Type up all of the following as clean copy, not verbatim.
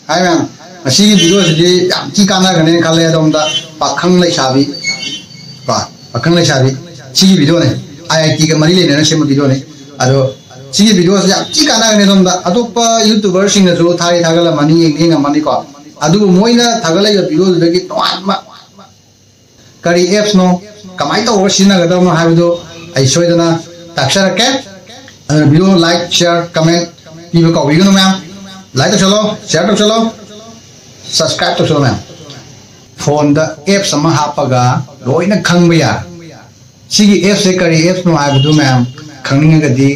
hi ma'am असी video से याम की काना गने खाले दमदा पाखंग लेसाबी का पाखंग लेसाबी सी वीडियो ने आईआईटी के मरी लेने से वीडियो ने अदो सी वीडियो से याम की काना गने दमदा अतोप यूट्यूबर सिंग जो थाई थागला मनी येंग मनी को अदु मोइना थागला वीडियो दगी तोमा करी एप्स नो कमाई तो सिना गदम हाबिदो आई सोइदना ताक्षरके वीडियो लाइक शेयर कमेंट पीबो कौबिगनो मैम लाइक तो चलो शेयर तो चलो सब्सक्राइब तो चलो मैम फोन द एप्स अमा हापगा लोइना खंगबा या सिगी एप्स से करी एप्स नो हाबिदो मैम खंगनिंगदी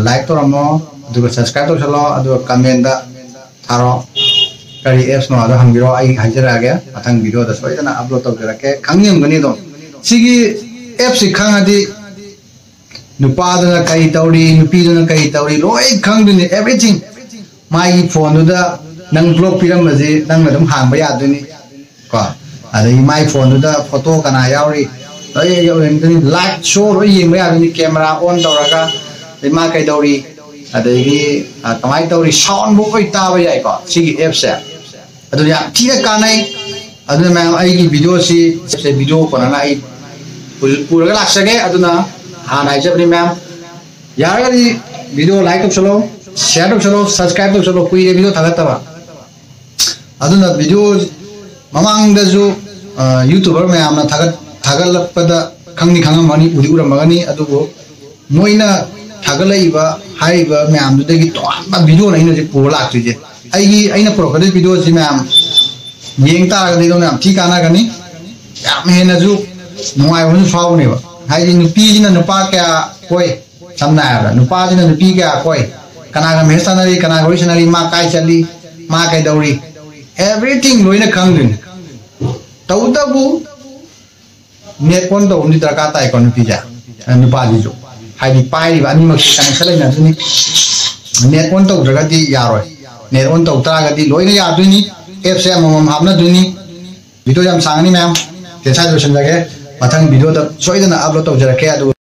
लाइक तो रमो दुगा सब्सक्राइब तो चलो अदु कमेंट दा थारो करी एप्स नो अदु हंगिरो आई हाइजरागे अथंग वीडियो दा सोइदना अपलोड तो जरके खंगिमगनी दो सिगी एप्स खंगदी नुपादना कई तौरी नुपीदना कई तौरी लोई खंगदुनी एवरीथिंग माई फोन दुदा नंग ब्लॉग पिरमजे नंग अदुम हांबा यादुनी को अदई माई फोन दुदा फोटो कना यावरी लोई यावरी लाइट शो लोई येंबा यादुनी कैमरा ऑन तौरगा मा कई तौरी अदई कमाई तौरी साउंड बो कोई ताबा याय को सिगी एप से अदु या ठीना कानाई अदु मैम आईगी वीडियो से वीडियो कोना आई पूरा लासगे अदुना हाँ नाइज अपनी मैम यार वीडियो लाइक तो चलो शेयर तो चलो सब्सक्राइब तो चलो कोई वीडियो थागतबा अदुना वीडियो ममांग दजु यूट्यूबर मैम थागलपदा खंगनी खंगमनी उदी उरमगनी अदुबो मोइना थागलइबा हाइबा मैम दुदगी तोबा वीडियो नैनो जे पुर लाक्तिजे आइना पुरकदे वीडियो जी मैम येंग तागदे मैम ठी काना गनी याम हेनजु नुआइबनु फावनेबा हाई नुपीजिना नुपा क्या कोई समना है नुपाजिना नुपी क्या कोई कनागा मेहसानरी कनागा ओरिजिनरी मा काय चली मा काय दौरी एवरीथिंग लोइना खंगदिन तौदबु नेट ऑन तो उनी दरकार ताई को नुपीजा नुपाजी जो हाई पाई बानी मक कनेक्शन लेना दुनी नेट ऑन तो जगदी यारोय नेट ऑन तो तरागदी लोइना यादुनी एप से मम हाबना दुनी वीडियो जाम सांगनी मैम तेसा जो संजागे मथंग वीडियो द सोइदना अपलोड तो जरके